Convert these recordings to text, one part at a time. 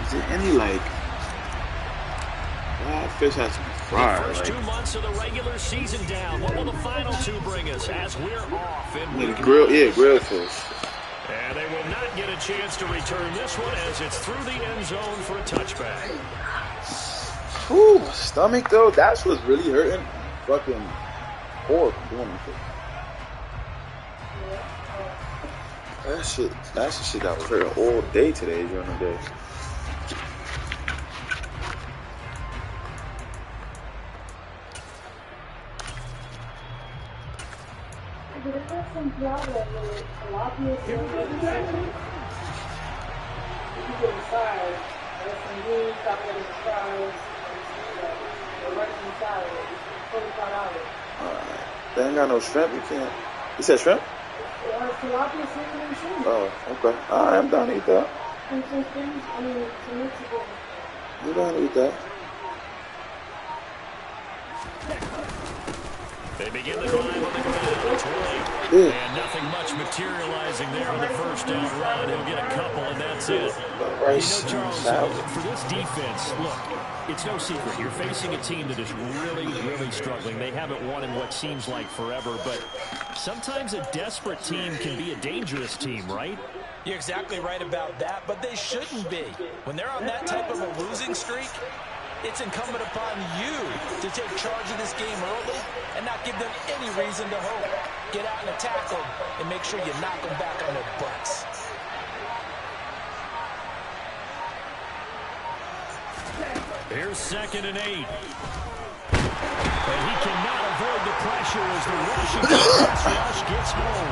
Is there any like fish has to be fried? The first like, 2 months of the regular season down. What will the final 2 bring us as we're off in week grill? Yeah, grilled fish. And they will not get a chance to return this one as it's through the end zone for a touchback. Whew, stomach though, that's what's really hurting. Fucking horrible doing it. That's the shit that was hurting all day today during the day. They ain't got no shrimp. You can't. You said shrimp? Oh, okay. Alright, I'm down to eat that. You down to eat that? They begin the drive on the ground. And nothing much materializing there on the first down run. He'll get a couple, and that's it. Charles, for this defense, look, it's no secret. You're facing a team that is really, really struggling. They haven't won in what seems like forever, but sometimes a desperate team can be a dangerous team, right? You're exactly right about that, but they shouldn't be. When they're on that type of a losing streak, it's incumbent upon you to take charge of this game early and not give them any reason to hope. Get out and attack them and make sure you knock them back on their butts. Here's 2nd and 8. And he cannot avoid the pressure as the Washington pass rush gets home.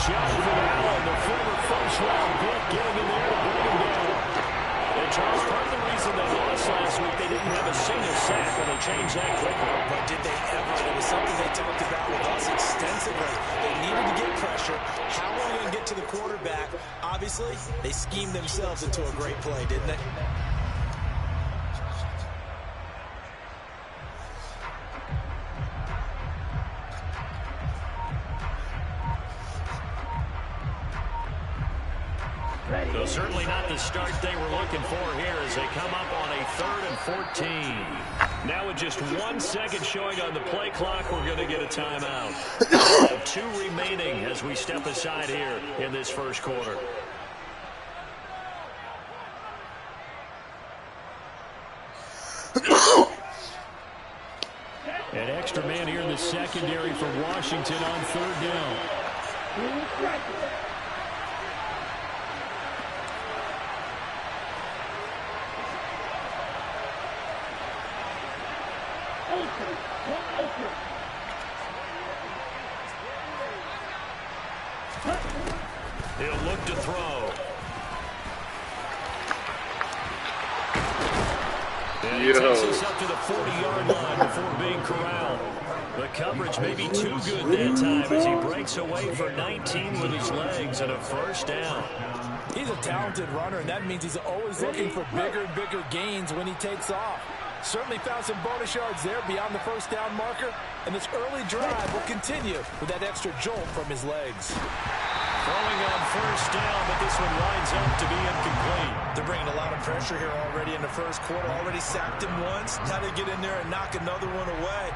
Jonathan Allen, the former first-round pick, getting in there to bring him down. And Charles, part of the reason they lost last week, they didn't have a single sack, and they changed that quickly. But did they ever? It was something they talked about with us extensively. They needed to get pressure. How are we going to get to the quarterback? Obviously, they schemed themselves into a great play, didn't they? So certainly not the start they were looking for here as they come up on a 3rd and 14. Now with just 1 second showing on the play clock, we're going to get a timeout. 2 remaining as we step aside here in this first quarter. An extra man here in the secondary for Washington on 3rd down. He'll look to throw. And he takes us up to the 40-yard line before being corralled. The coverage may be too good that time as he breaks away for 19 with his legs and a first down. He's a talented runner, and that means he's always looking for bigger and bigger gains when he takes off. Certainly found some bonus yards there beyond the first down marker, and this early drive will continue with that extra jolt from his legs. Throwing on first down, but this one winds up to be incomplete. They're bringing a lot of pressure here already in the first quarter. Already sacked him once. Now they get in there and knock another one away.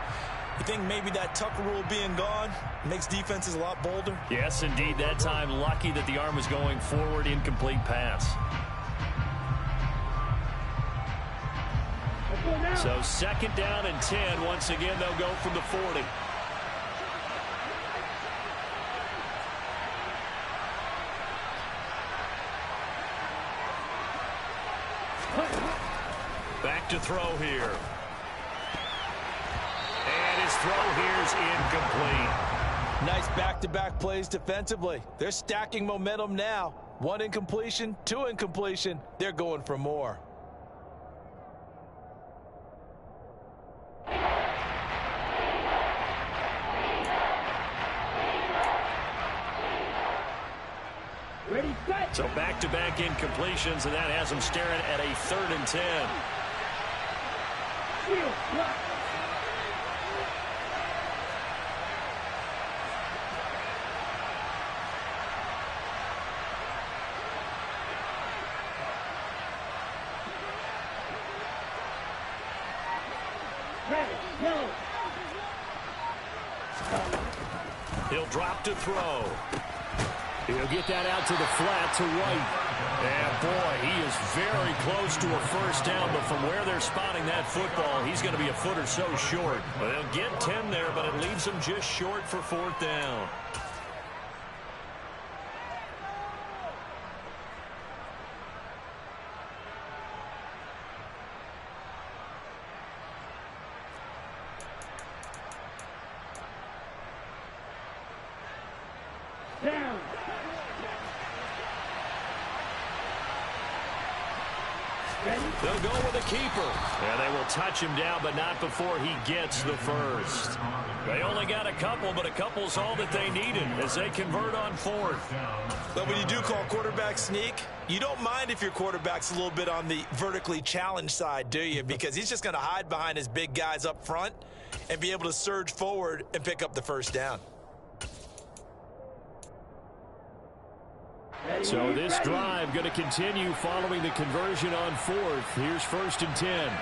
You think maybe that Tucker rule being gone makes defenses a lot bolder? Yes, indeed. That time, lucky that the arm was going forward. Incomplete pass. So 2nd down and 10. Once again, they'll go from the 40. Back to throw here. And his throw here's incomplete. Nice back-to-back plays defensively. They're stacking momentum now. 1 incompletion, 2 incompletion. They're going for more. So back-to-back incompletions, and that has them staring at a 3rd and 10. He'll drop to throw. He'll get that out to the flat to White. And boy, he is very close to a first down, but from where they're spotting that football, he's going to be a foot or so short. Well, they'll get 10 there, but it leaves him just short for fourth down. They'll go with a keeper. And they will touch him down, but not before he gets the first. They only got a couple, but a couple's all that they needed as they convert on fourth. But when you do call quarterback sneak, you don't mind if your quarterback's a little bit on the vertically challenged side, do you? Because he's just going to hide behind his big guys up front and be able to surge forward and pick up the first down. So this drive going to continue following the conversion on fourth. Here's 1st and 10.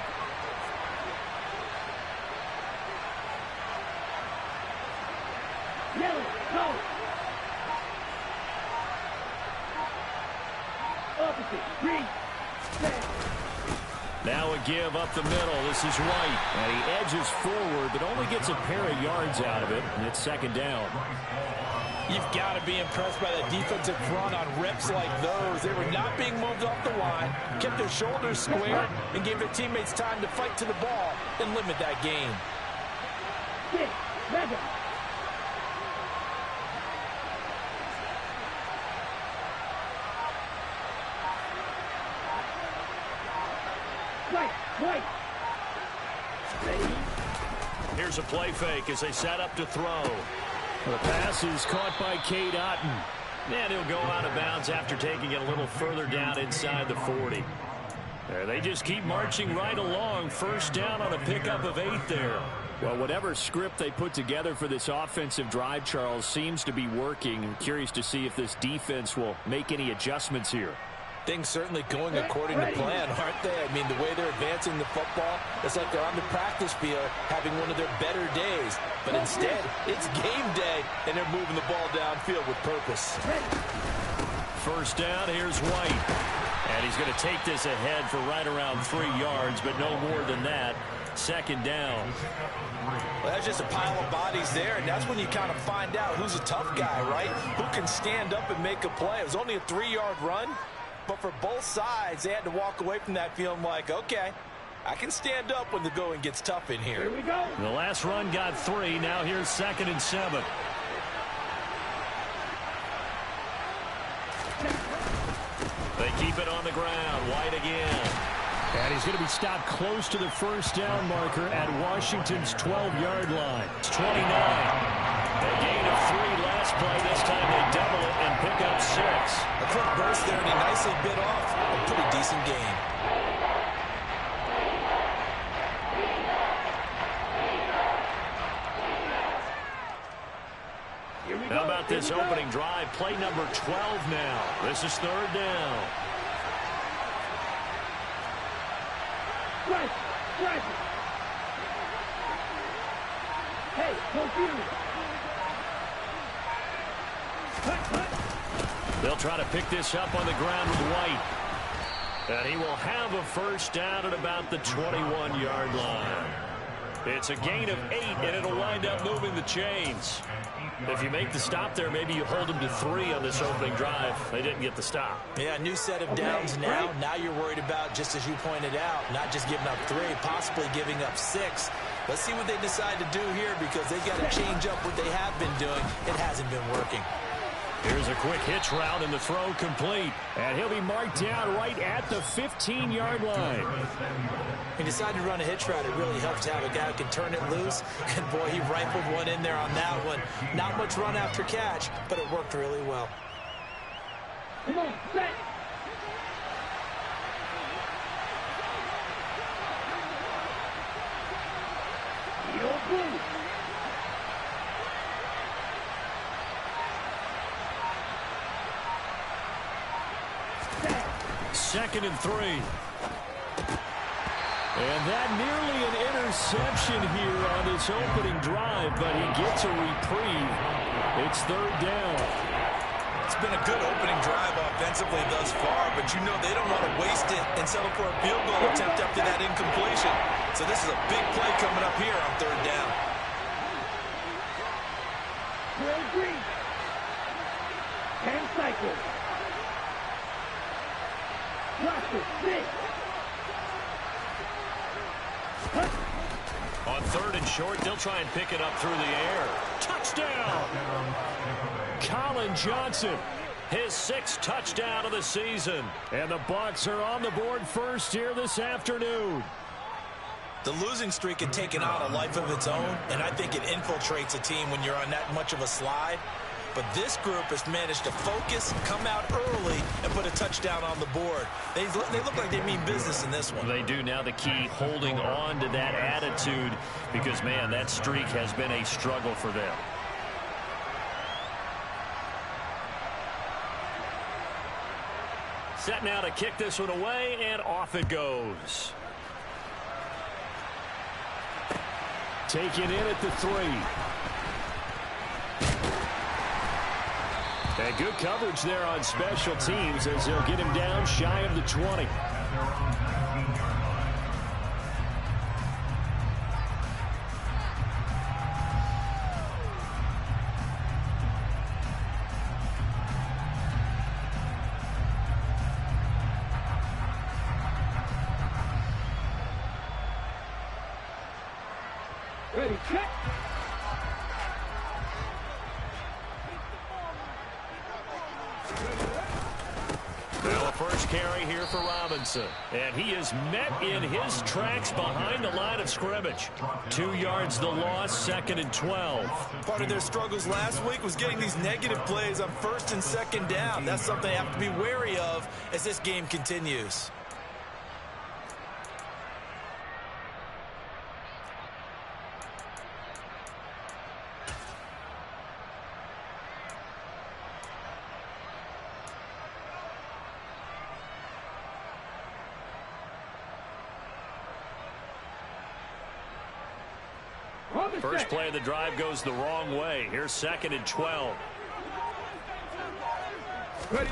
Now a give up the middle. This is White. And he edges forward, but only gets a pair of yards out of it. And it's 2nd down. You've got to be impressed by that defensive front on reps like those. They were not being moved off the line, kept their shoulders square, and gave their teammates time to fight to the ball and limit that gain. Here's a play fake as they set up to throw. The pass is caught by Cade Otton. And he'll go out of bounds after taking it a little further down inside the 40. There, they just keep marching right along. First down on a pickup of 8 there. Well, whatever script they put together for this offensive drive, Charles, seems to be working. I'm curious to see if this defense will make any adjustments here. Things certainly going according to plan, aren't they? I mean, the way they're advancing the football, it's like they're on the practice field having one of their better days. But instead, it's game day, and they're moving the ball downfield with purpose. First down, here's White. And he's going to take this ahead for right around 3 yards, but no more than that. 2nd down. Well, that's just a pile of bodies there, and that's when you kind of find out who's a tough guy, right? Who can stand up and make a play. It was only a 3-yard run. But for both sides, they had to walk away from that feeling like, okay, I can stand up when the going gets tough in here. Here we go. The last run got 3. Now here's 2nd and 7. They keep it on the ground. White again. And he's going to be stopped close to the first down marker at Washington's 12-yard line. It's 29. A gain of 3 last play. This time they double it and pick up 6. A quick burst there, and he nicely bit off a pretty decent gain. How about this opening drive? Play number 12 now. This is 3rd down. Right. Hey, confused. They'll try to pick this up on the ground with White. And he will have a first down at about the 21-yard line. It's a gain of 8, and it'll wind up moving the chains. If you make the stop there, maybe you hold them to 3 on this opening drive. They didn't get the stop. Yeah, new set of downs now. Now you're worried about, just as you pointed out, not just giving up 3, possibly giving up 6. Let's see what they decide to do here, because they've got to change up what they have been doing. It hasn't been working. Here's a quick hitch route, and the throw complete. And he'll be marked down right at the 15-yard line. He decided to run a hitch route. It really helps to have a guy who can turn it loose. And, boy, he rifled one in there on that one. Not much run after catch, but it worked really well. Come on, set. Second and 3. And that nearly an interception here on this opening drive, but he gets a reprieve. It's third down. It's been a good opening drive offensively thus far, but you know they don't want to waste it and settle for a field goal attempt after that incompletion. So this is a big play coming up here on third down. Green. 10 cycles. Watch it. 6. On third and short, they'll try and pick it up through the air. Touchdown! Colin Johnson, his 6th touchdown of the season. And the Bucs are on the board first here this afternoon. The losing streak had taken on a life of its own, and I think it infiltrates a team when you're on that much of a slide. But this group has managed to focus, come out early, and put a touchdown on the board. They look like they mean business in this one. They do. Now the key, holding on to that attitude, because, man, that streak has been a struggle for them. Set now to kick this one away, and off it goes. Taken in at the 3. And good coverage there on special teams as they'll get him down shy of the 20. Ready, check. Well, a first carry here for Robinson. And he is met in his tracks behind the line of scrimmage. 2 yards the loss, 2nd and 12. Part of their struggles last week was getting these negative plays on 1st and 2nd down. That's something they have to be wary of as this game continues. First play of the drive goes the wrong way. Here's 2nd and 12. Ready.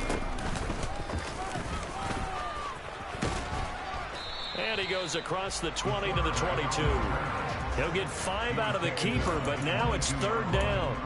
And he goes across the 20 to the 22. He'll get 5 out of the keeper, but now it's third down.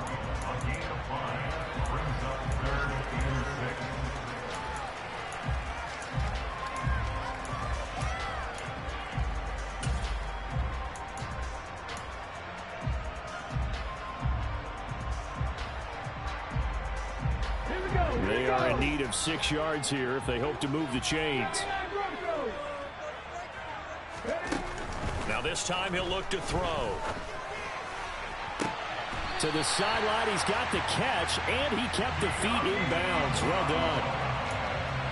They are in need of 6 yards here if they hope to move the chains. Now this time he'll look to throw. To the sideline, he's got the catch, and he kept the feet in bounds. Well done.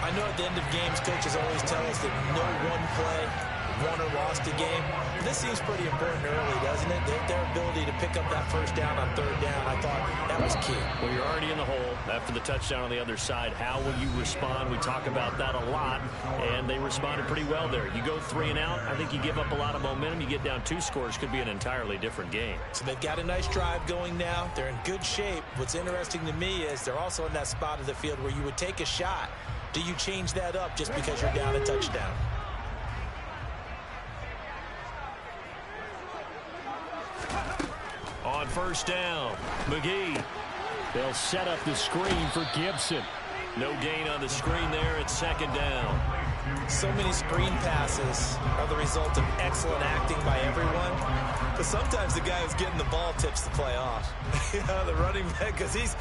I know at the end of games, coaches always tell us that no one play won or lost a game. This seems pretty important early, doesn't it? Their ability to pick up that first down on third down, I thought that was key. Well, you're already in the hole after the touchdown on the other side. How will you respond? We talk about that a lot, and they responded pretty well there. You go 3 and out, I think you give up a lot of momentum. You get down 2 scores, could be an entirely different game. So they've got a nice drive going now. They're in good shape. What's interesting to me is they're also in that spot of the field where you would take a shot. Do you change that up just because you're down a touchdown? On first down, McGee. They'll set up the screen for Gibson. No gain on the screen there at 2nd down. So many screen passes are the result of excellent acting by everyone. But sometimes the guy who's getting the ball tips the play off. The running back, because he's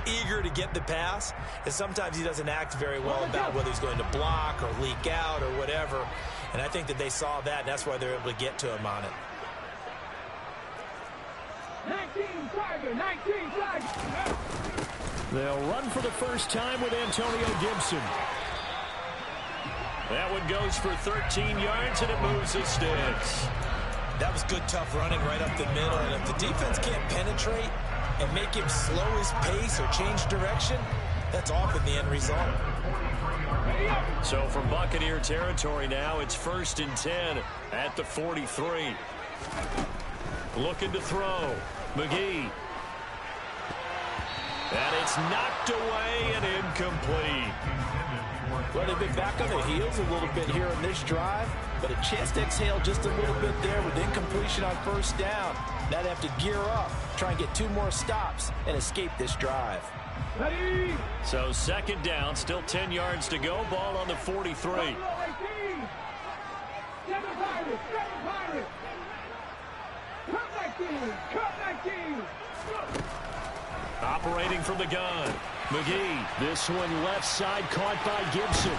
eager to get the pass. And sometimes he doesn't act very well about whether he's going to block or leak out or whatever. And I think that they saw that, and that's why they're able to get to him on it. 19 flag. They'll run for the first time with Antonio Gibson. That one goes for 13 yards, and it moves the sticks. That was good, tough running right up the middle. And if the defense can't penetrate and make him slow his pace or change direction, that's often the end result. So from Buccaneer territory now, it's 1st and 10 at the 43. Looking to throw. McGee. And it's knocked away and incomplete. Well, they've been back on their heels a little bit here on this drive, but a chance to exhale just a little bit there with incompletion on 1st down. Now they have to gear up, try and get 2 more stops, and escape this drive. Ready. So 2nd down, still 10 yards to go. Ball on the 43. Operating from the gun. McGee. This one left side caught by Gibson.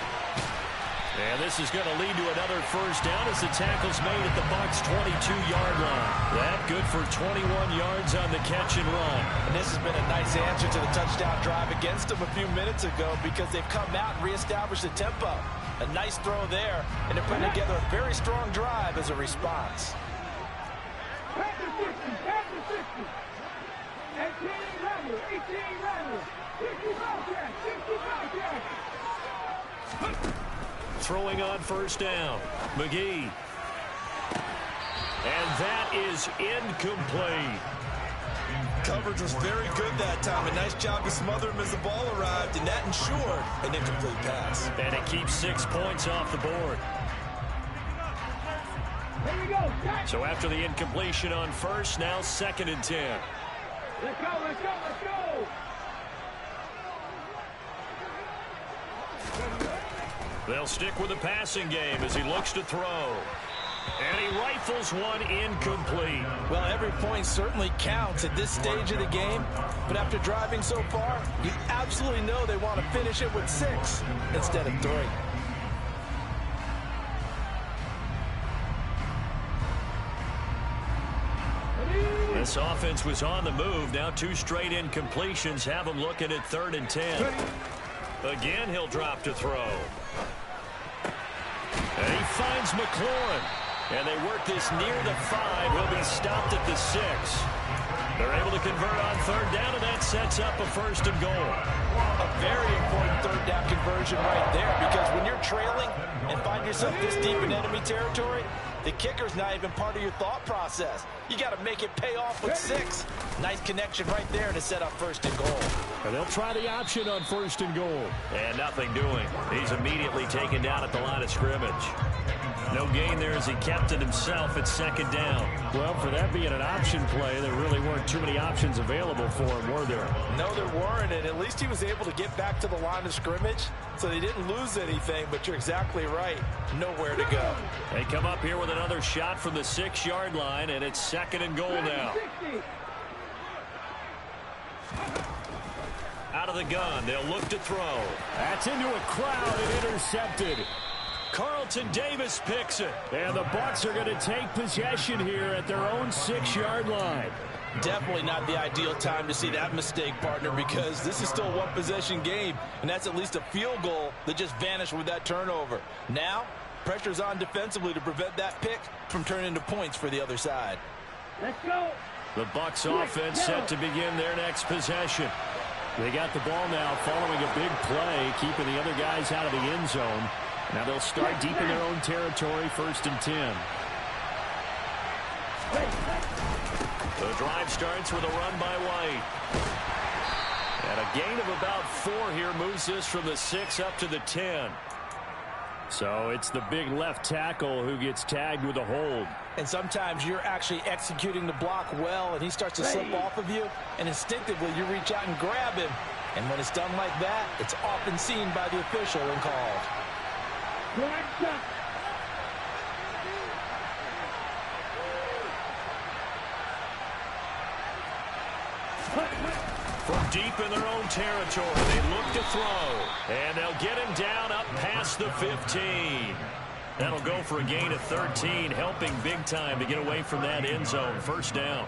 And this is going to lead to another 1st down as the tackle's made at the Bucs' 22-yard line. That good for 21 yards on the catch and run. And this has been a nice answer to the touchdown drive against them a few minutes ago because they've come out and reestablished the tempo. A nice throw there, and they're putting together a very strong drive as a response. Past the 60, past the 60. 18 runner, 18 runner. 65 yards, 65 yards. Throwing on 1st down. McGee. And that is incomplete. Coverage was very good that time. A nice job to smother him as the ball arrived, and that ensured an incomplete pass. And it keeps 6 points off the board. Here we go. So after the incompletion on 1st, now 2nd and 10. Let's go, let's go, let's go. They'll stick with the passing game as he looks to throw. And he rifles one incomplete. Well, every point certainly counts at this stage of the game. But after driving so far, you absolutely know they want to finish it with 6 instead of 3. This offense was on the move. Now 2 straight incompletions have him looking at 3rd and 10. Again, he'll drop to throw. And he finds McLaurin. And they work this near the 5. He'll be stopped at the 6. They're able to convert on 3rd down, and that sets up a 1st and goal. A very important 3rd down conversion right there, because when you're trailing and find yourself this deep in enemy territory, the kicker's not even part of your thought process. You got to make it pay off with 6. Nice connection right there to set up 1st and goal. And they'll try the option on 1st and goal. And nothing doing. He's immediately taken down at the line of scrimmage. No gain there as he kept it himself at 2nd down. Well, for that being an option play, there really weren't too many options available for him, were there? No, there weren't, and at least he was able to get back to the line of scrimmage, so they didn't lose anything, but you're exactly right. Nowhere to go. They come up here with another shot from the 6-yard line, and it's 2nd and goal now. Out of the gun, they'll look to throw. That's into a crowd and intercepted. Carlton Davis picks it. And the Bucs are going to take possession here at their own 6-yard line. Definitely not the ideal time to see that mistake, partner, because this is still a one-possession game, and that's at least a field goal that just vanished with that turnover. Now, pressure's on defensively to prevent that pick from turning into points for the other side. Let's go. The Bucs offense set to begin their next possession. They got the ball now following a big play, keeping the other guys out of the end zone. Now they'll start deep in their own territory, 1st and 10. The drive starts with a run by White. And a gain of about 4 here moves this from the 6 up to the 10. So it's the big left tackle who gets tagged with a hold. And sometimes you're actually executing the block well, and he starts to slip off of you, and instinctively you reach out and grab him. And when it's done like that, it's often seen by the official and called. From deep in their own territory, they look to throw. And they'll get him down up past the 15. That'll go for a gain of 13, helping big time to get away from that end zone. 1st down.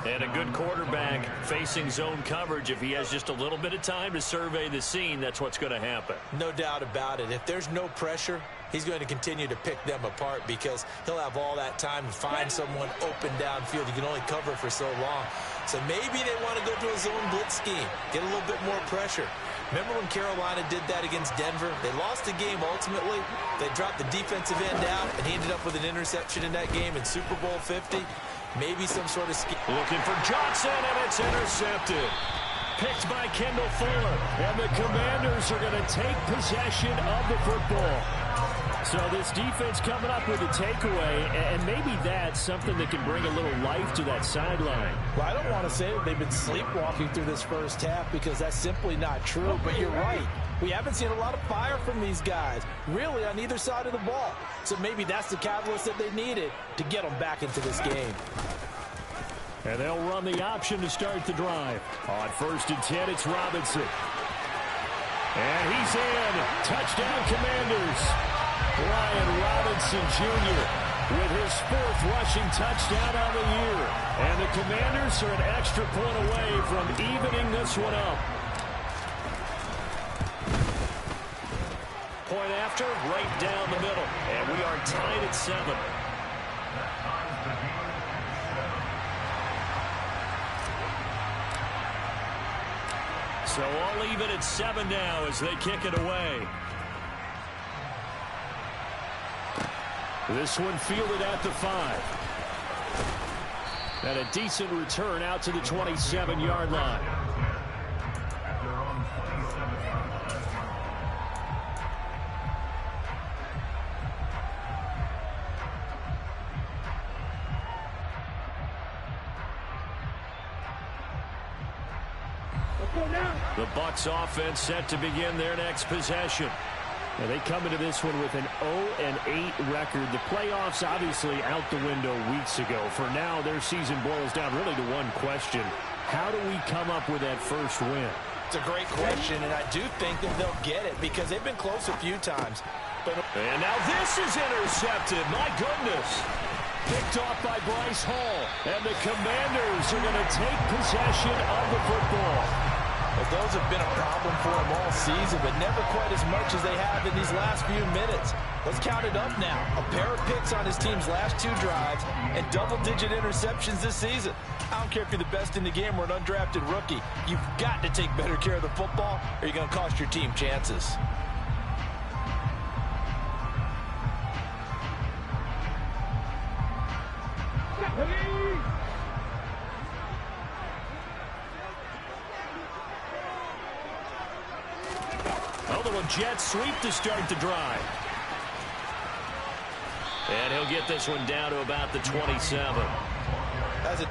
And a good quarterback facing zone coverage. If he has just a little bit of time to survey the scene, that's what's going to happen. No doubt about it. If there's no pressure, he's going to continue to pick them apart because he'll have all that time to find someone open downfield. You can only cover for so long. So maybe they want to go to a zone blitz scheme, get a little bit more pressure. Remember when Carolina did that against Denver? They lost the game ultimately. They dropped the defensive end out, and he ended up with an interception in that game in Super Bowl 50. Maybe some sort of scheme. Looking for Johnson, and it's intercepted. Picked by Kendall Fuller, and the Commanders are going to take possession of the football. So this defense coming up with a takeaway, and maybe that's something that can bring a little life to that sideline. Well, I don't want to say that they've been sleepwalking through this first half because that's simply not true, but you're right. We haven't seen a lot of fire from these guys, really, on either side of the ball. So maybe that's the catalyst that they needed to get them back into this game. And they'll run the option to start the drive. On 1st and 10, it's Robinson. And he's in. Touchdown, Commanders. Brian Robinson Jr. with his 4th rushing touchdown on the year. And the Commanders are an extra point away from evening this one up. Point after, right down the middle. And we are tied at 7. So all even at 7 now as they kick it away. This one fielded at the 5. And a decent return out to the 27-yard line. The Bucs offense set to begin their next possession. And they come into this one with an 0-8 record. The playoffs obviously out the window weeks ago. For now, their season boils down really to one question. How do we come up with that first win? It's a great question, and I do think that they'll get it because they've been close a few times. And now this is intercepted. My goodness. Picked off by Bryce Hall. And the Commanders are going to take possession of the football. Well, those have been a problem for them all season, but never quite as much as they have in these last few minutes. Let's count it up now. A pair of picks on his team's last 2 drives and double-digit interceptions this season. I don't care if you're the best in the game or an undrafted rookie. You've got to take better care of the football or you're going to cost your team chances. Jet sweep to start the drive. And he'll get this one down to about the 27. That's it.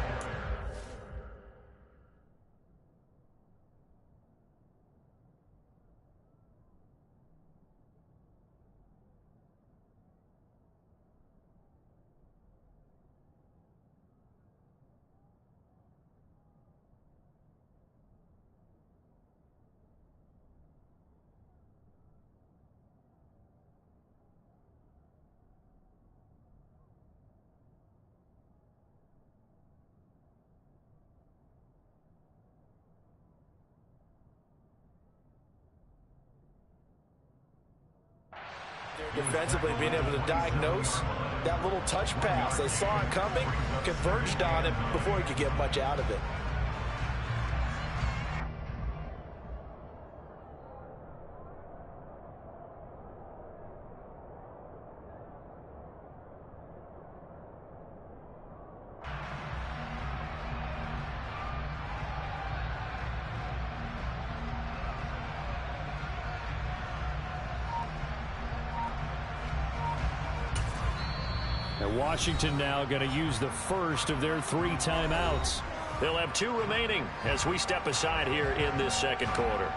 Defensively, being able to diagnose that little touch pass. They saw it coming, converged on it before he could get much out of it. Washington now going to use the first of their 3 timeouts. They'll have 2 remaining as we step aside here in this second quarter.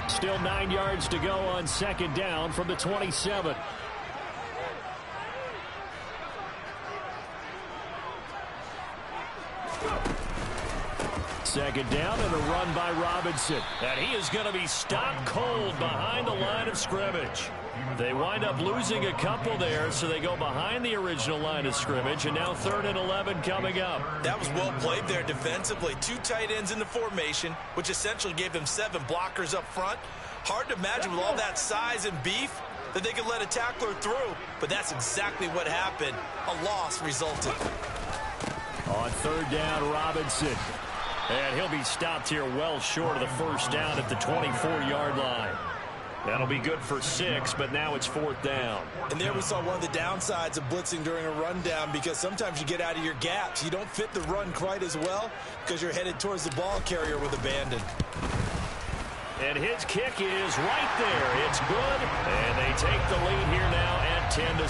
Still 9 yards to go on 2nd down from the 27. Second down and a run by Robinson. And he is going to be stopped cold behind the line of scrimmage. They wind up losing a couple there, so they go behind the original line of scrimmage, and now 3rd and 11 coming up. That was well played there defensively. 2 tight ends in the formation, which essentially gave them 7 blockers up front. Hard to imagine with all that size and beef, that they could let a tackler through, but that's exactly what happened. A loss resulted. On third down, Robinson. And he'll be stopped here well short of the first down at the 24-yard line. That'll be good for 6, but now it's fourth down. And there we saw one of the downsides of blitzing during a rundown, because sometimes you get out of your gaps. You don't fit the run quite as well because you're headed towards the ball carrier with abandon. And his kick is right there. It's good. And they take the lead here now at 10-7.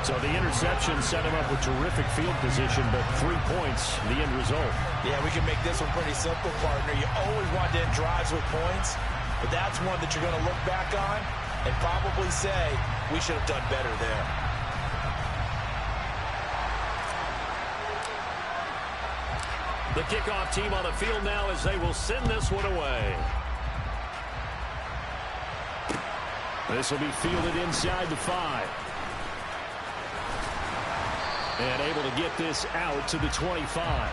So the interception set him up with terrific field position, but 3 points, the end result. Yeah, we can make this one pretty simple, partner. You always want to end drives with points, but that's one that you're going to look back on and probably say, we should have done better there. The kickoff team on the field now as they will send this one away. This will be fielded inside the 5. And able to get this out to the 25.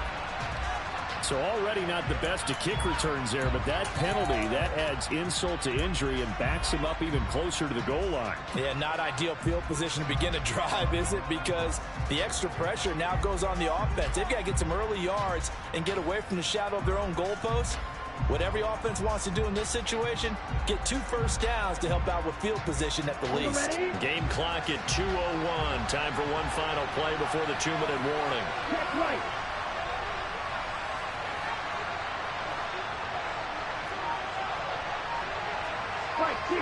So already not the best of kick returns there, but that penalty, that adds insult to injury and backs him up even closer to the goal line. Yeah, not ideal field position to begin a drive, is it? Because the extra pressure now goes on the offense. They've got to get some early yards and get away from the shadow of their own goalposts. What every offense wants to do in this situation, get 2 first downs to help out with field position at the least. Game clock at 2:01. Time for one final play before the 2-minute warning. That's right. Strike 60.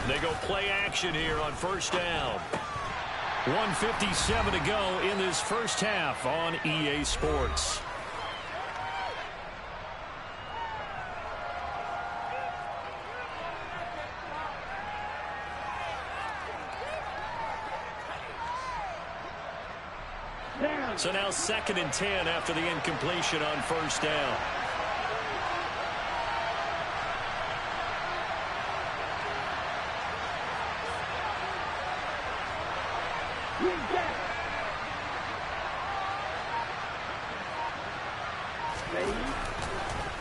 They go play action here on first down. 1:57 to go in this first half on EA Sports. So now 2nd and 10 after the incompletion on first down.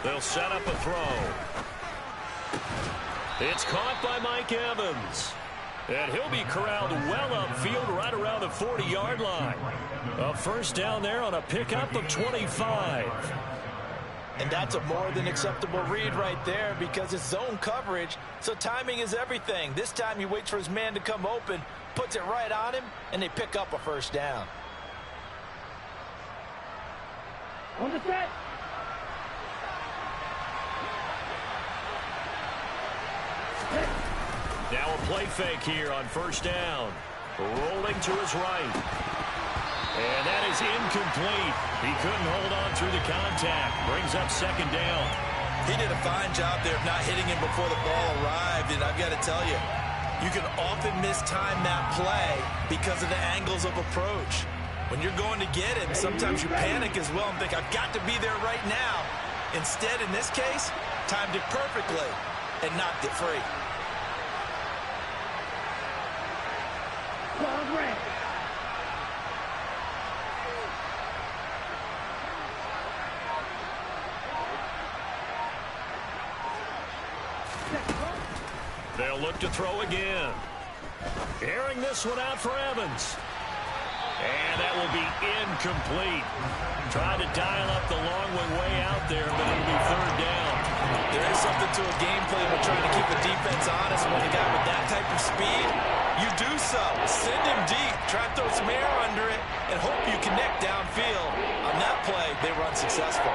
They'll set up a throw. It's caught by Mike Evans. And he'll be corralled well upfield right around the 40-yard line. A first down there on a pickup of 25. And that's a more than acceptable read right there because it's zone coverage, so timing is everything. This time he waits for his man to come open, puts it right on him, and they pick up a first down. On the set. Now a play fake here on first down. Rolling to his right. And that is incomplete. He couldn't hold on through the contact. Brings up second down. He did a fine job there of not hitting him before the ball arrived, and I've got to tell you, you can often mistime that play because of the angles of approach. When you're going to get him, sometimes you panic as well and think, I've got to be there right now. Instead, in this case, timed it perfectly and knocked it free. They'll look to throw again. Airing this one out for Evans. And that will be incomplete. Trying to dial up the long way out there, but it'll be third down. There is something to a game plan with trying to keep a defense honest when a guy with that type of speed. You do so. Send him deep. Try to throw some air under it and hope you connect downfield. On that play, they were unsuccessful.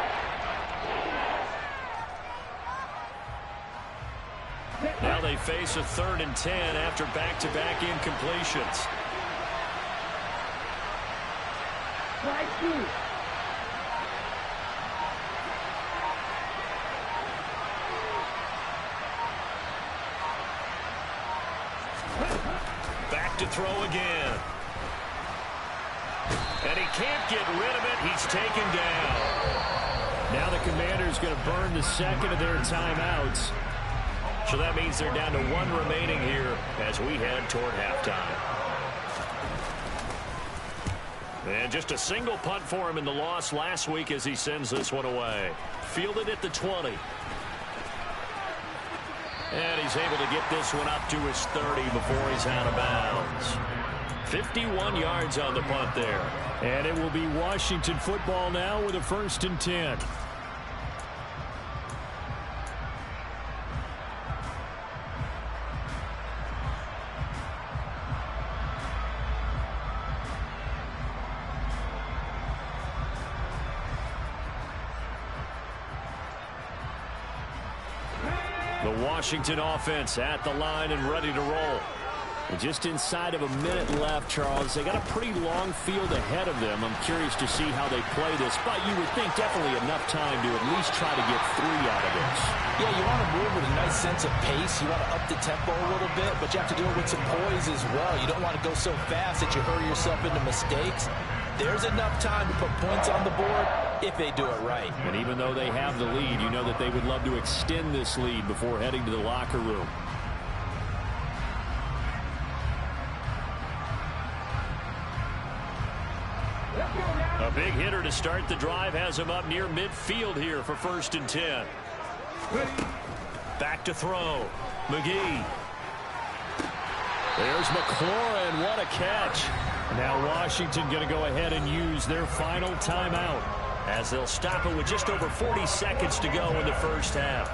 Now they face a 3rd and 10 after back-to-back incompletions. Strike 2. Back to throw again. And he can't get rid of it. He's taken down. Now the Commanders going to burn the second of their timeouts. So that means they're down to 1 remaining here as we head toward halftime. And just a single punt for him in the loss last week as he sends this one away. Fielded at the 20. And he's able to get this one up to his 30 before he's out of bounds. 51 yards on the punt there. And it will be Washington football now with a 1st and 10. The Washington offense at the line and ready to roll. And just inside of a minute left, Charles. They got a pretty long field ahead of them. I'm curious to see how they play this, but you would think definitely enough time to at least try to get 3 out of this. Yeah, you want to move with a nice sense of pace. You want to up the tempo a little bit, but you have to do it with some poise as well. You don't want to go so fast that you hurry yourself into mistakes. There's enough time to put points on the board if they do it right. And even though they have the lead, you know that they would love to extend this lead before heading to the locker room. A big hitter to start the drive has him up near midfield here for 1st and 10. Back to throw. McGee. There's McLaurin. What a catch. Now Washington going to go ahead and use their final timeout, as they'll stop it with just over 40 seconds to go in the first half.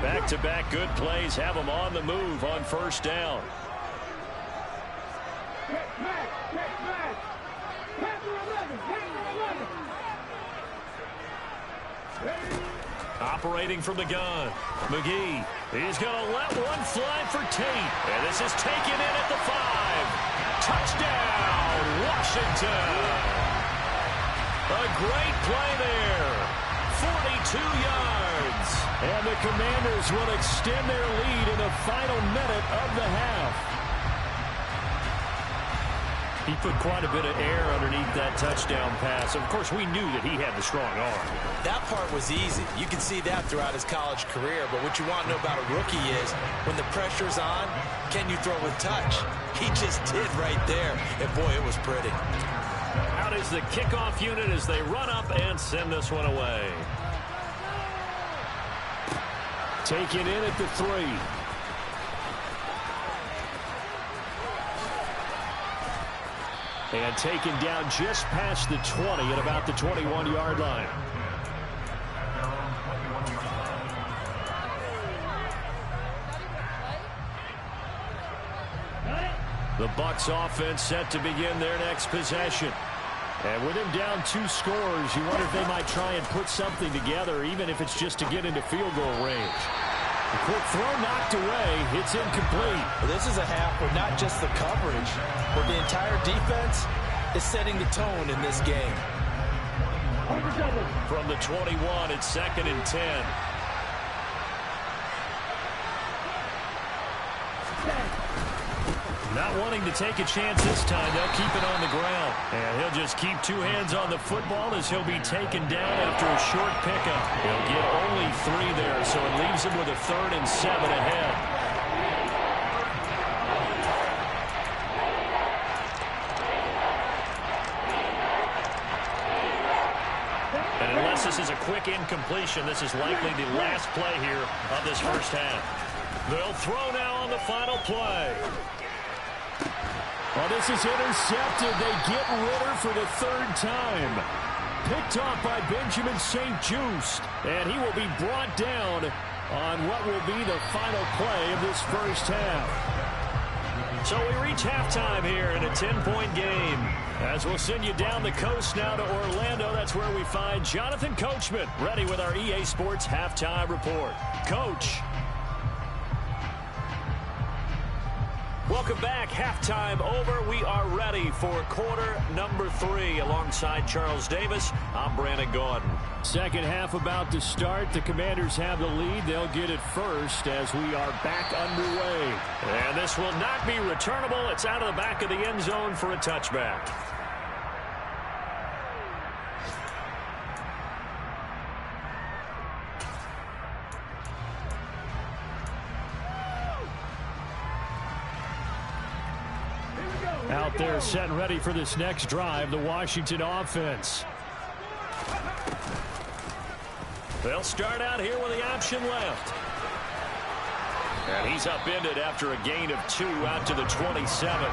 Back-to-back good plays have them on the move on 1st down. Operating from the gun, McGee. He's going to let one fly for Tate. And this is taken in at the 5. Touchdown, Washington. A great play there. 42 yards. And the Commanders will extend their lead in the final minute of the half. He put quite a bit of air underneath that touchdown pass. Of course, we knew that he had the strong arm. That part was easy. You can see that throughout his college career. But what you want to know about a rookie is when the pressure's on, can you throw with touch? He just did right there. And, boy, it was pretty. Out is the kickoff unit as they run up and send this one away. Taken in at the 3. And taken down just past the 20 at about the 21-yard line. The Bucs offense set to begin their next possession. And with him down 2 scores, you wonder if they might try and put something together, even if it's just to get into field goal range. The quick throw knocked away. It's incomplete. Well, this is a half where not just the coverage, but the entire defense is setting the tone in this game. From the 21, it's 2nd and 10. Not wanting to take a chance this time, they'll keep it on the ground. And he'll just keep 2 hands on the football as he'll be taken down after a short pickup. He'll get only 3 there, so it leaves him with a 3rd and 7 ahead. And unless this is a quick incompletion, this is likely the last play here of this first half. They'll throw now on the final play. Well, this is intercepted. They get Ritter for the 3rd time. Picked off by Benjamin St-Juste. And he will be brought down on what will be the final play of this first half. So we reach halftime here in a 10-point game. As we'll send you down the coast now to Orlando, that's where we find Jonathan Coachman ready with our EA Sports Halftime Report. Coach. Welcome back. Halftime over. We are ready for quarter number 3. Alongside Charles Davis, I'm Brandon Gaudin. Second half about to start. The Commanders have the lead. They'll get it first as we are back underway. And this will not be returnable. It's out of the back of the end zone for a touchback. out there setting ready for this next drive, the Washington offense. They'll start out here with the option left. And he's upended after a gain of 2 out to the 27.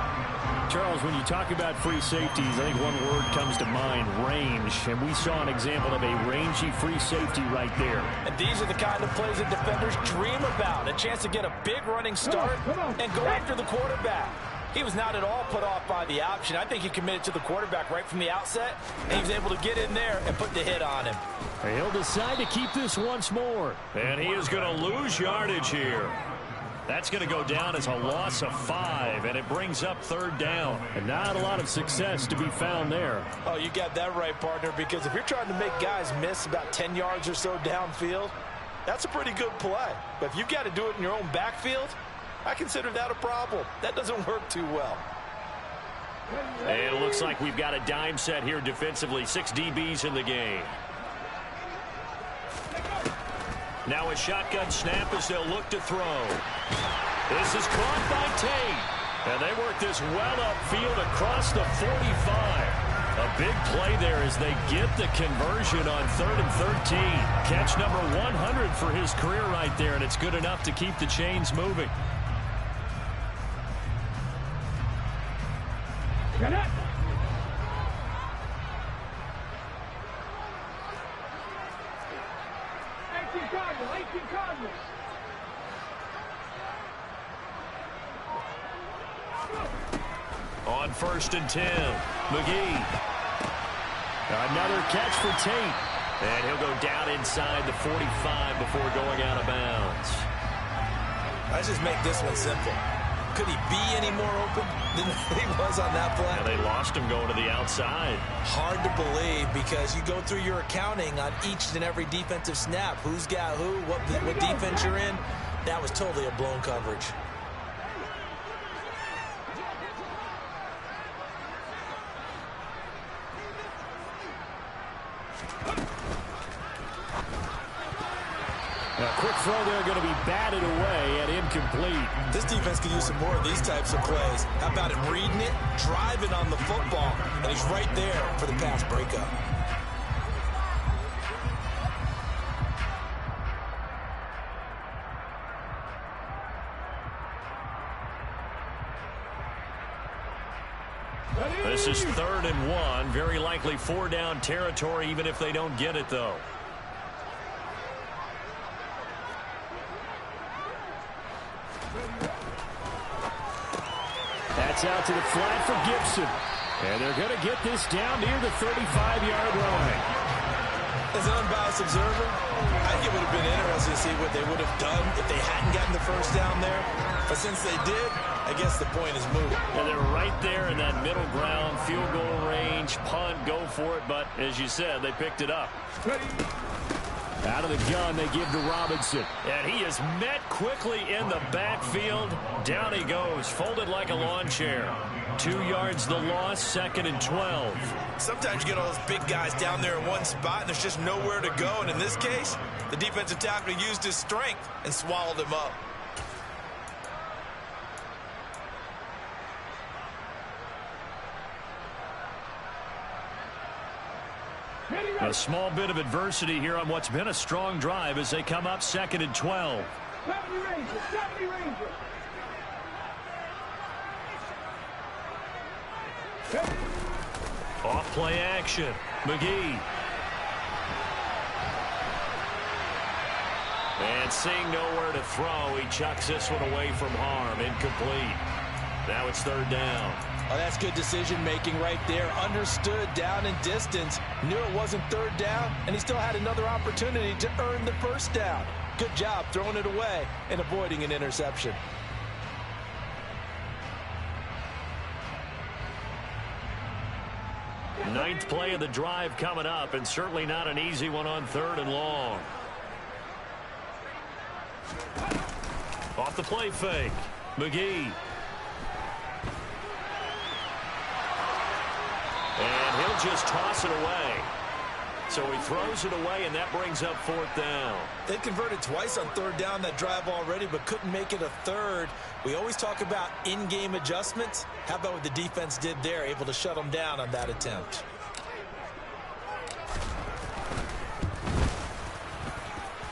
Charles, when you talk about free safeties, I think one word comes to mind, range. And we saw an example of a rangy free safety right there. And these are the kind of plays that defenders dream about. A chance to get a big running start and go after the quarterback. He was not at all put off by the option. I think he committed to the quarterback right from the outset, and he was able to get in there and put the hit on him. He'll decide to keep this once more. And he is going to lose yardage here. That's going to go down as a loss of 5, and it brings up 3rd down. And not a lot of success to be found there. Oh, you got that right, partner, because if you're trying to make guys miss about 10 yards or so downfield, that's a pretty good play. But if you've got to do it in your own backfield, I consider that a problem. That doesn't work too well. And it looks like we've got a dime set here defensively. 6 DBs in the game. Now a shotgun snap as they'll look to throw. This is caught by Tate. And they work this well upfield across the 45. A big play there as they get the conversion on 3rd and 13. Catch number 100 for his career right there, and it's good enough to keep the chains moving. Get it! 18 Cardinals. On 1st and 10, McGee. Another catch for Tate. And he'll go down inside the 45 before going out of bounds. Let's just make this one simple. Could he be any more open than he was on that play? And they lost him going to the outside. Hard to believe because you go through your accounting on each and every defensive snap. Who's got who, what defense you're in. That was totally a blown coverage. A quick throw there going to be batted away and incomplete. This defense could use some more of these types of plays. How about him reading it, driving on the football, and he's right there for the pass breakup. This is 3rd and 1. Very likely 4-down territory, even if they don't get it, though. That's out to the flat for Gibson. And they're going to get this down near the 35-yard line. As an unbiased observer, I think it would have been interesting to see what they would have done if they hadn't gotten the first down there. But since they did, I guess the point is moot. And they're right there in that middle ground, field goal range, punt, go for it. But as you said, they picked it up. Out of the gun, they give to Robinson. And he is met quickly in the backfield. Down he goes, folded like a lawn chair. 2 yards the loss, 2nd and 12. Sometimes you get all those big guys down there in one spot, and there's just nowhere to go. And in this case, the defensive tackle used his strength and swallowed him up. A small bit of adversity here on what's been a strong drive as they come up 2nd and 12. 70 Rangers. Off play action. McGee. And seeing nowhere to throw, he chucks this one away from harm. Incomplete. Now it's 3rd down. Oh, that's good decision-making right there. Understood down and distance. Knew it wasn't 3rd down, and he still had another opportunity to earn the 1st down. Good job throwing it away and avoiding an interception. Ninth play of the drive coming up, and certainly not an easy one on 3rd and long. Off the play fake. McGee. And he'll just toss it away. So he throws it away, and that brings up 4th down. They converted twice on 3rd down that drive already, but couldn't make it a 3rd. We always talk about in-game adjustments. How about what the defense did there, able to shut them down on that attempt?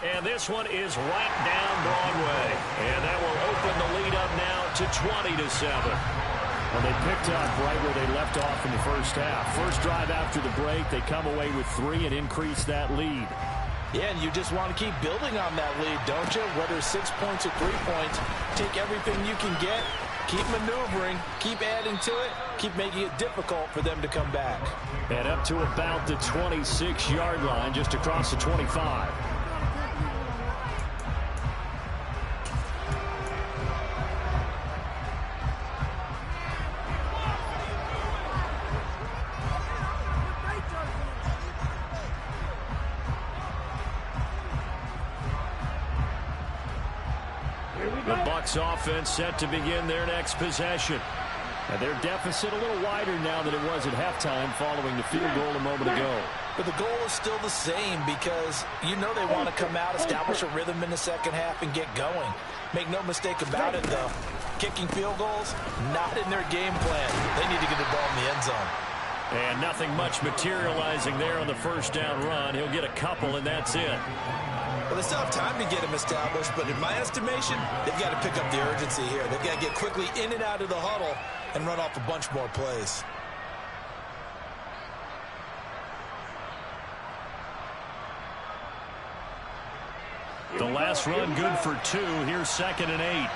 And this one is right down Broadway. And that will open the lead up now to 20-7. Well, they picked up right where they left off in the first half. First drive after the break, they come away with 3 and increase that lead. Yeah, and you just want to keep building on that lead, don't you? Whether 6 points or 3 points, take everything you can get, keep maneuvering, keep adding to it, keep making it difficult for them to come back. And up to about the 26-yard line, just across the 25. The Bucs offense set to begin their next possession. And their deficit a little wider now than it was at halftime following the field goal a moment ago. But the goal is still the same because you know they want to come out, establish a rhythm in the second half, and get going. Make no mistake about it, though. Kicking field goals, not in their game plan. They need to get the ball in the end zone. And nothing much materializing there on the first down run. He'll get a couple, and that's it. Well, they still have time to get him established, but in my estimation, they've got to pick up the urgency here. They've got to get quickly in and out of the huddle and run off a bunch more plays. The last run good for 2. Here's 2nd and 8.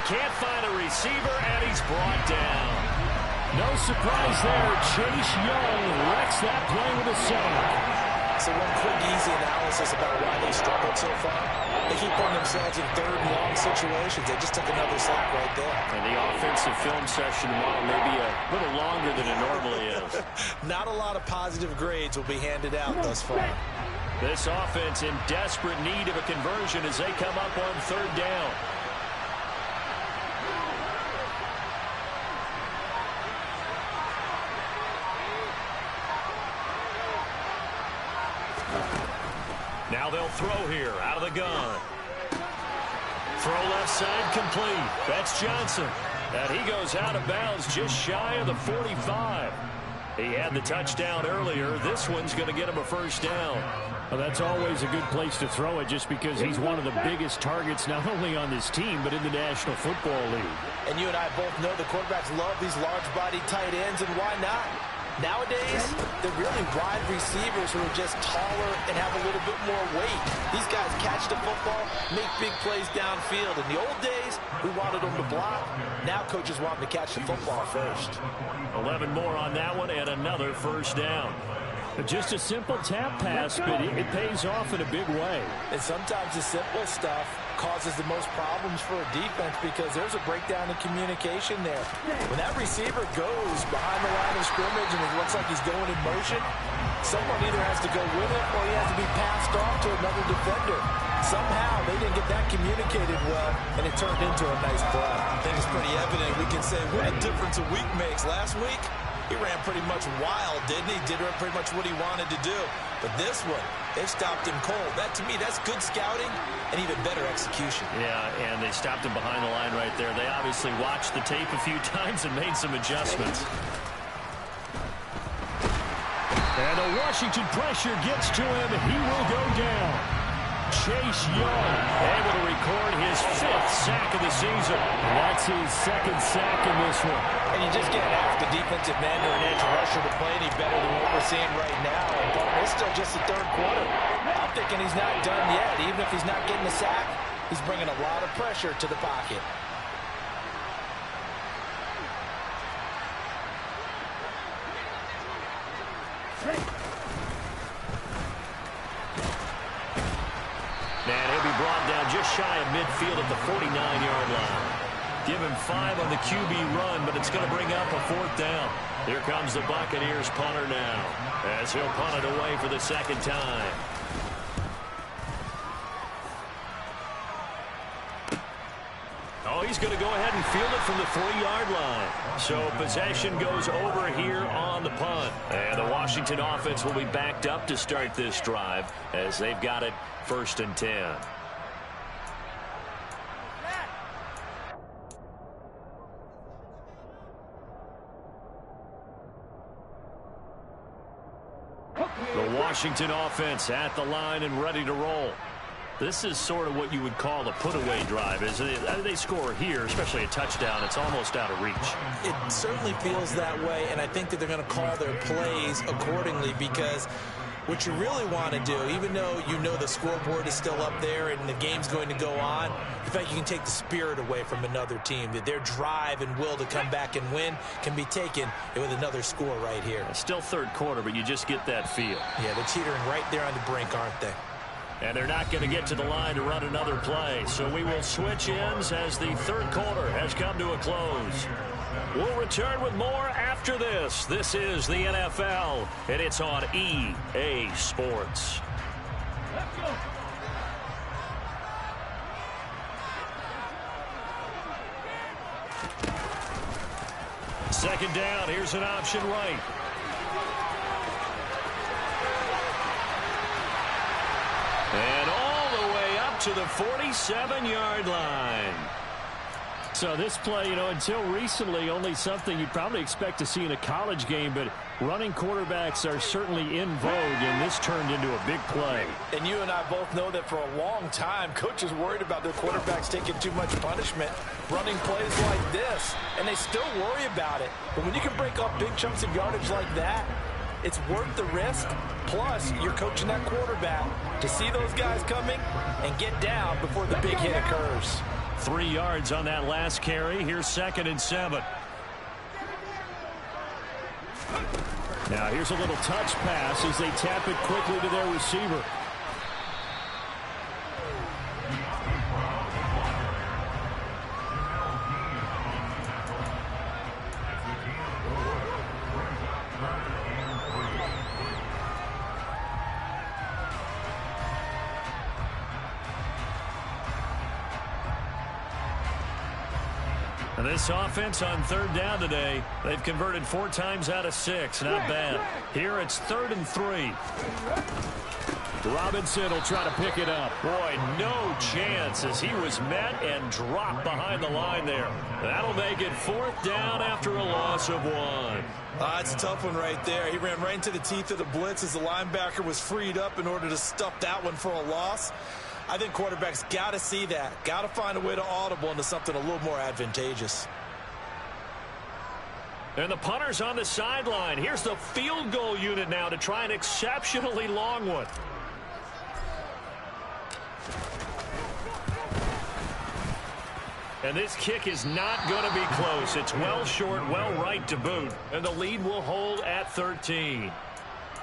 Can't find a receiver, and he's brought down. No surprise there. Chase Young wrecks that play with a sack. So one quick, easy analysis about why they struggled so far. They keep putting themselves in 3rd and long situations. They just took another sack right there. And the offensive film session, while maybe a little longer than it normally is. Not a lot of positive grades will be handed out thus far. This offense in desperate need of a conversion as they come up on 3rd down. Now they'll throw here out of the gun. Throw left side complete. That's Johnson. And he goes out of bounds just shy of the 45. He had the touchdown earlier. This one's going to get him a first down. Well, that's always a good place to throw it just because he's one of the biggest targets not only on this team but in the National Football League. And you and I both know the quarterbacks love these large-bodied tight ends, and why not? Nowadays, they're really wide receivers who are just taller and have a little bit more weight. These guys catch the football, make big plays downfield. In the old days, we wanted them to block. Now coaches want them to catch the football first. 11 more on that one and another first down. Just a simple tap pass, but it pays off in a big way. And sometimes the simple stuff causes the most problems for a defense because there's a breakdown in communication there. When that receiver goes behind the line of scrimmage and it looks like he's going in motion, someone either has to go with it or he has to be passed off to another defender. Somehow they didn't get that communicated well, and it turned into a nice play. I think it's pretty evident. We can say what a difference a week makes. Last week, he ran pretty much wild, didn't he? Did pretty much what he wanted to do. But this one, they stopped him cold. That, to me, that's good scouting and even better execution. Yeah, and they stopped him behind the line right there. They obviously watched the tape a few times and made some adjustments. And the Washington pressure gets to him. He will go down. Chase Young able to record his 5th sack of the season. And that's his 2nd sack in this one. And you just can't ask a defensive man or an edge rusher to play any better than what we're seeing right now. And it's still just the 3rd quarter. I'm thinking he's not done yet. Even if he's not getting the sack, he's bringing a lot of pressure to the pocket. And he'll be brought down just shy of midfield at the 49-yard line. Give him 5 on the QB run, but it's going to bring up a 4th down. Here comes the Buccaneers punter now, as he'll punt it away for the 2nd time. Oh, he's going to go ahead and field it from the 3-yard line. So possession goes over here on the punt. And the Washington offense will be backed up to start this drive as they've got it 1st and 10. The Washington offense at the line and ready to roll. This is sort of what you would call a put-away drive. As they score here, especially a touchdown, it's almost out of reach. It certainly feels that way, and I think that they're going to call their plays accordingly, because what you really want to do, even though you know the scoreboard is still up there and the game's going to go on, in fact, you can take the spirit away from another team. That their drive and will to come back and win can be taken with another score right here. It's still 3rd quarter, but you just get that feel. Yeah, they're teetering right there on the brink, aren't they? And they're not going to get to the line to run another play. So we will switch ends as the 3rd quarter has come to a close. We'll return with more after this. This is the NFL, and it's on EA Sports. Let's go. Second down. Here's an option right. And all the way up to the 47-yard line. So this play, until recently, only something you'd probably expect to see in a college game, but running quarterbacks are certainly in vogue, and this turned into a big play. And you and I both know that for a long time, coaches worried about their quarterbacks taking too much punishment, running plays like this, and they still worry about it. But when you can break up big chunks of yardage like that, it's worth the risk. Plus, you're coaching that quarterback to see those guys coming and get down before the big hit occurs. 3 yards on that last carry. Here's 2nd and 7. Now here's a little touch pass as they tap it quickly to their receiver. And this offense on 3rd down today, they've converted 4 times out of 6. Not bad. Here it's 3rd and 3. Robinson will try to pick it up. Boy, no chance as he was met and dropped behind the line there. That'll make it 4th down after a loss of 1. It's a tough one right there. He ran right into the teeth of the blitz as the linebacker was freed up in order to stuff that one for a loss. I think quarterbacks got to see that. Got to find a way to audible into something a little more advantageous. And the punter's on the sideline. Here's the field goal unit now to try an exceptionally long one. And this kick is not going to be close. It's well short, well right to boot. And the lead will hold at 13.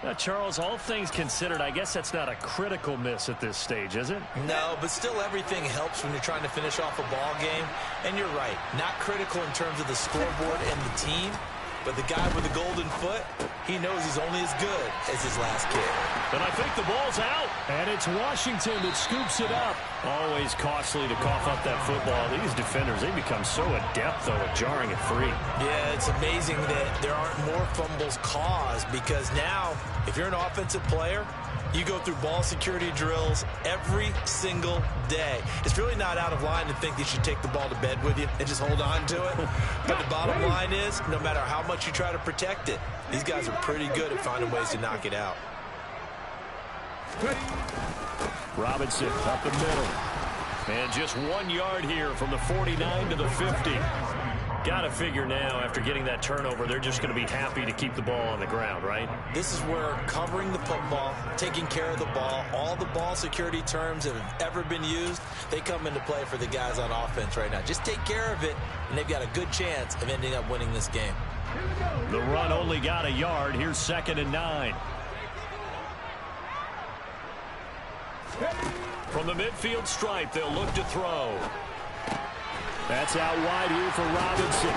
Now, Charles, all things considered, I guess that's not a critical miss at this stage, is it? No, but still everything helps when you're trying to finish off a ball game. And you're right, not critical in terms of the scoreboard and the team, but the guy with the golden foot, he knows he's only as good as his last kick. And I think the ball's out. And it's Washington that scoops it up. Always costly to cough up that football. These defenders, they become so adept, though, at jarring it free. Yeah, it's amazing that there aren't more fumbles caused, because now, if you're an offensive player, you go through ball security drills every single day. It's really not out of line to think you should take the ball to bed with you and just hold on to it. But the bottom line is, no matter how much you try to protect it, these guys are pretty good at finding ways to knock it out. Robinson up the middle. And just 1 yard here from the 49 to the 50. Got to figure now, after getting that turnover, they're just going to be happy to keep the ball on the ground, right? This is where covering the football, taking care of the ball, all the ball security terms that have ever been used, they come into play for the guys on offense right now. Just take care of it, and they've got a good chance of ending up winning this game. The run only got a yard. Here's 2nd and 9. From the midfield stripe, they'll look to throw. That's out wide here for Robinson.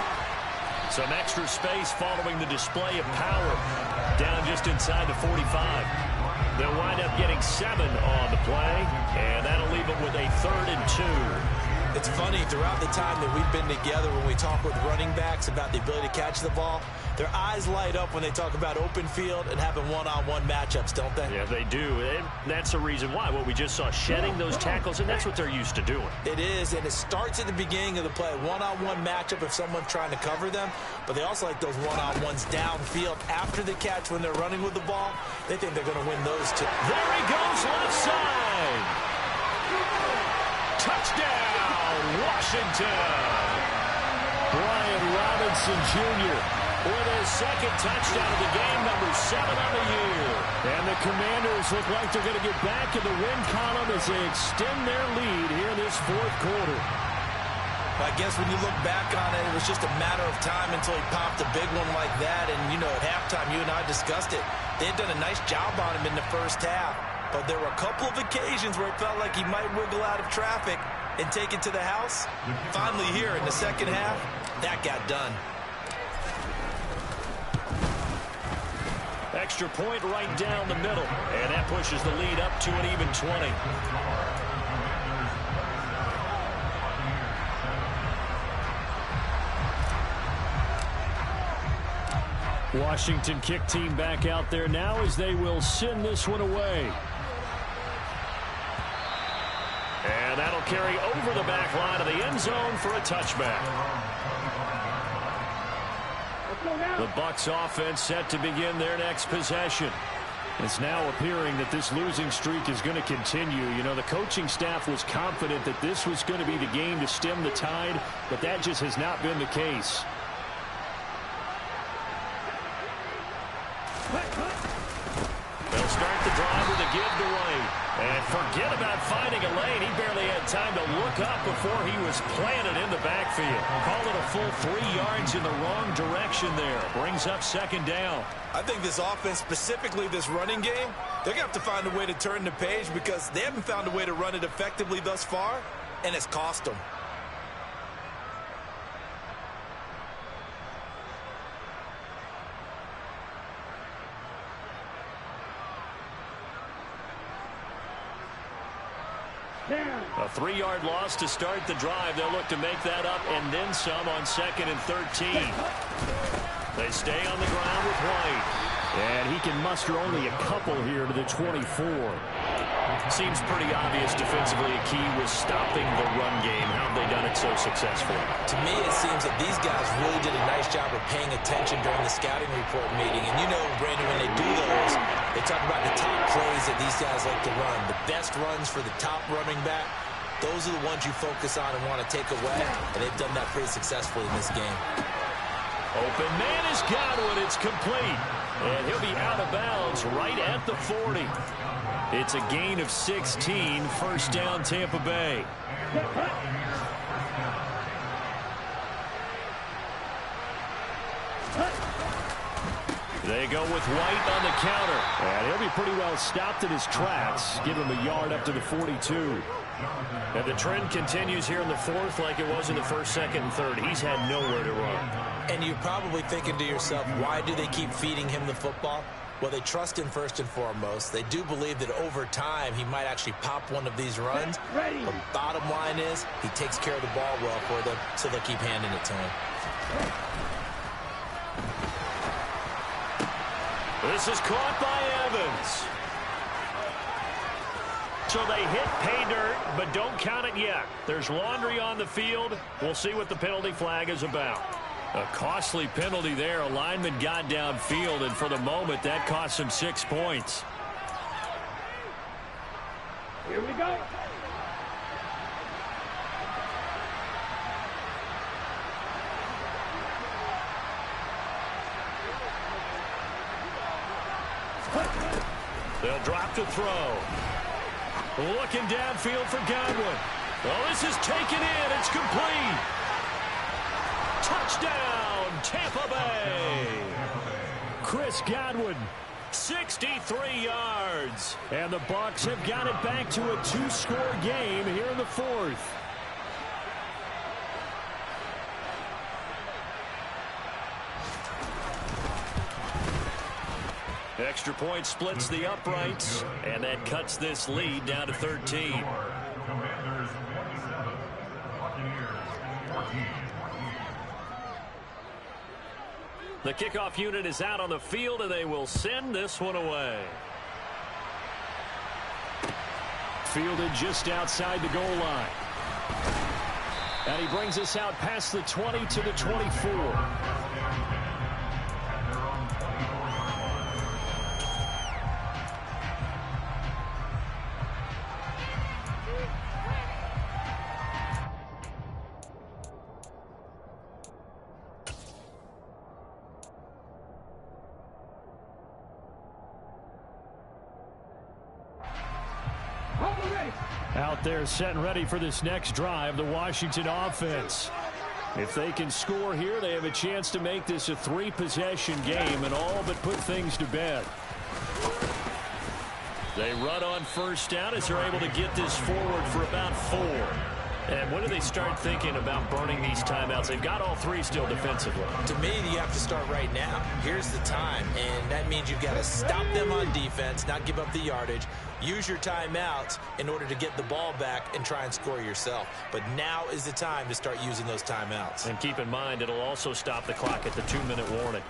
Some extra space following the display of power. Down just inside the 45. They'll wind up getting 7 on the play, and that'll leave them with a 3rd and 2. It's funny, throughout the time that we've been together, when we talk with running backs about the ability to catch the ball, their eyes light up when they talk about open field and having one-on-one matchups, don't they? Yeah, they do. And that's the reason why. What we just saw, shedding those tackles, and that's what they're used to doing. It is, and it starts at the beginning of the play. One-on-one matchup if someone's trying to cover them, but they also like those one-on-ones downfield after the catch when they're running with the ball. They think they're going to win those two. There he goes, left side. Touchdown, Washington. Brian Robinson Jr. with his second touchdown of the game, number 7 on the year. And the Commanders look like they're going to get back in the win column as they extend their lead here in this fourth quarter. I guess when you look back on it, it was just a matter of time until he popped a big one like that. And, you know, at halftime, you and I discussed it. They had done a nice job on him in the first half. But there were a couple of occasions where it felt like he might wiggle out of traffic and take it to the house. Finally here in the second half, that got done. Extra point right down the middle. And that pushes the lead up to an even 20. Washington kick team back out there now as they will send this one away. And that'll carry over the back line of the end zone for a touchback. The Bucs offense set to begin their next possession. It's now appearing that this losing streak is going to continue. You know, the coaching staff was confident that this was going to be the game to stem the tide, but that just has not been the case. They'll start the drive with a give to White. And forget about finding a lane. He barely had time to look up before he was planted in the backfield. Call it a full 3 yards in the wrong direction there. Brings up second down. I think this offense, specifically this running game, they're going to have to find a way to turn the page because they haven't found a way to run it effectively thus far, and it's cost them. A 3-yard loss to start the drive. They'll look to make that up and then some on 2nd and 13. They stay on the ground with White. And he can muster only a couple here to the 24. Seems pretty obvious defensively a key was stopping the run game. How have they done it so successfully? To me, it seems that these guys really did a nice job of paying attention during the scouting report meeting. And you know, Brandon, when they do those, they talk about the top plays that these guys like to run. The best runs for the top running back. Those are the ones you focus on and want to take away. And they've done that pretty successfully in this game. Open man is Godwin. It's complete. And he'll be out of bounds right at the 40. It's a gain of 16. First down, Tampa Bay. They go with White on the counter. And he'll be pretty well stopped in his tracks. Give him a yard up to the 42. And the trend continues here in the fourth like it was in the first, second, and third. He's had nowhere to run. And you're probably thinking to yourself, why do they keep feeding him the football? Well, they trust him first and foremost. They do believe that over time he might actually pop one of these runs. But bottom line is he takes care of the ball well for them, so they'll keep handing it to him. This is caught by Evans. So they hit pay dirt, but don't count it yet. There's laundry on the field. We'll see what the penalty flag is about. A costly penalty there. A lineman got downfield, and for the moment, that cost him 6 points. Here we go. They'll drop to throw. Looking downfield for Godwin. Well, this is taken in. It's complete. Touchdown, Tampa Bay. Chris Godwin, 63 yards. And the Bucs have got it back to a 2-score game here in the fourth. Extra point splits the uprights, and that cuts this lead down to 13. The kickoff unit is out on the field, and they will send this one away. Fielded just outside the goal line. And he brings us out past the 20 to the 24. Out there set and ready for this next drive, the Washington offense. If they can score here, they have a chance to make this a 3-possession game and all but put things to bed. They run on first down as they're able to get this forward for about 4. And when do they start thinking about burning these timeouts? They've got all 3 still defensively. To me, you have to start right now. Here's the time, and that means you've got to stop them on defense, not give up the yardage. Use your timeouts in order to get the ball back and try and score yourself. But now is the time to start using those timeouts. And keep in mind, it'll also stop the clock at the 2-minute warning.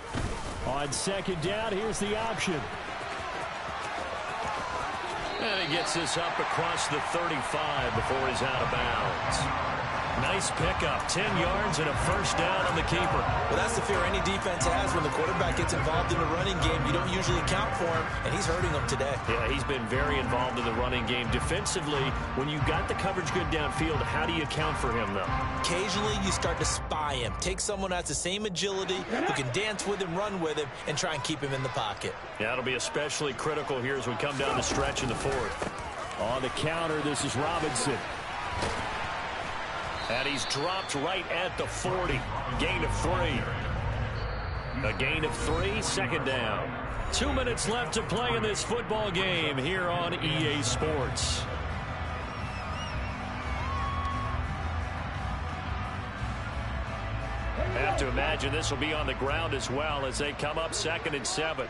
On second down, here's the option. And he gets this up across the 35 before he's out of bounds. Nice pickup, 10 yards and a first down on the keeper. Well, that's the fear any defense has when the quarterback gets involved in the running game. You don't usually account for him, and he's hurting them today. Yeah, he's been very involved in the running game. Defensively, when you got the coverage good downfield, how do you account for him, though? Occasionally, you start to spy him. Take someone that's the same agility, who can dance with him, run with him, and try and keep him in the pocket. Yeah, it'll be especially critical here as we come down the stretch in the 4th. On the counter, this is Robinson. And he's dropped right at the 40. Gain of 3. A gain of 3, second down. 2 minutes left to play in this football game here on EA Sports. I have to imagine this will be on the ground as well as they come up 2nd and 7.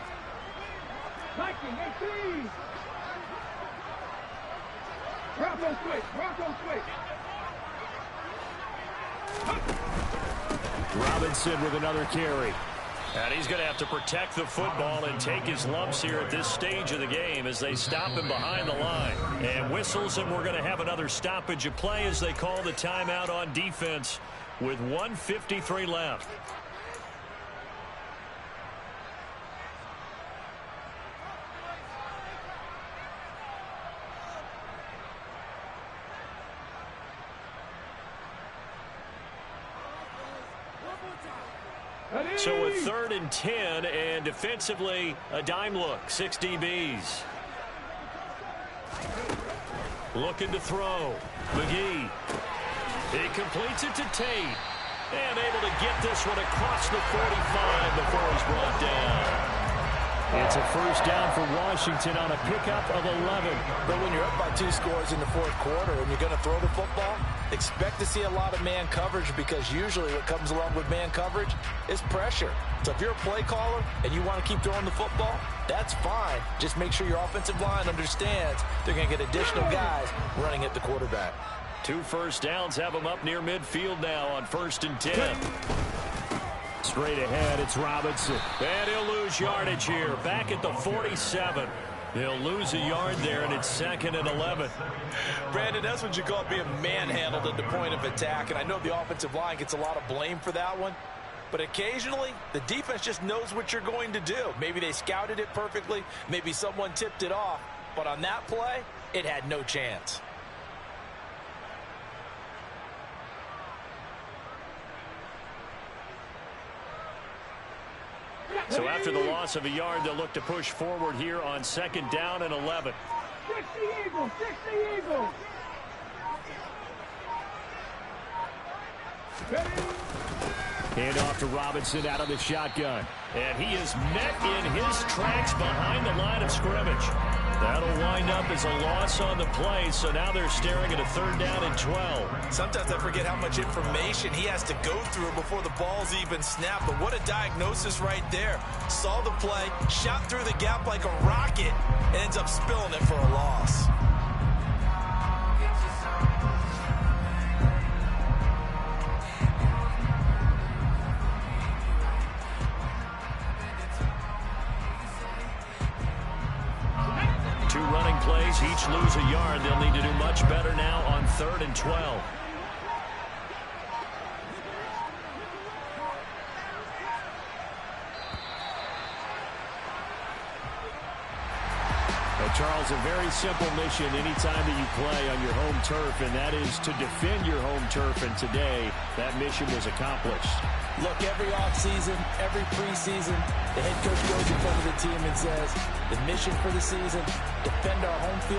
Bronco switch, Bronco switch. Robinson with another carry. And he's going to have to protect the football and take his lumps here at this stage of the game as they stop him behind the line. And whistles, and we're going to have another stoppage of play as they call the timeout on defense with 1:53 left. So a 3rd and 10, and defensively, a dime look, 6 DBs. Looking to throw. McGee. He completes it to Tate. And able to get this one across the 45 before he's brought down. It's a first down for Washington on a pickup of 11. But when you're up by 2 scores in the 4th quarter and you're going to throw the football, expect to see a lot of man coverage because usually what comes along with man coverage is pressure. So if you're a play caller and you want to keep throwing the football, that's fine. Just make sure your offensive line understands they're going to get additional guys running at the quarterback. 2 first downs have them up near midfield now on 1st and 10. Straight ahead, it's Robinson. And he'll lose yardage here. Back at the 47. He'll lose a yard there, and it's 2nd and 11. Brandon, that's what you call being manhandled at the point of attack. And I know the offensive line gets a lot of blame for that one. But occasionally, the defense just knows what you're going to do. Maybe they scouted it perfectly. Maybe someone tipped it off. But on that play, it had no chance. So after the loss of a yard, they'll look to push forward here on 2nd down and 11. 60 Eagles, 60 Eagles. Hand off to Robinson out of the shotgun. And he is met in his tracks behind the line of scrimmage. That'll wind up as a loss on the play, so now they're staring at a 3rd down and 12. Sometimes I forget how much information he has to go through before the ball's even snapped, but what a diagnosis right there. Saw the play, shot through the gap like a rocket, and ends up spilling it for a loss. Chargers each lose a yard. They'll need to do much better now on 3rd and 12. Charles, a very simple mission anytime that you play on your home turf, and that is to defend your home turf. And today, that mission was accomplished. Look, every offseason, every preseason, the head coach goes in front of the team and says, the mission for the season, defend our home field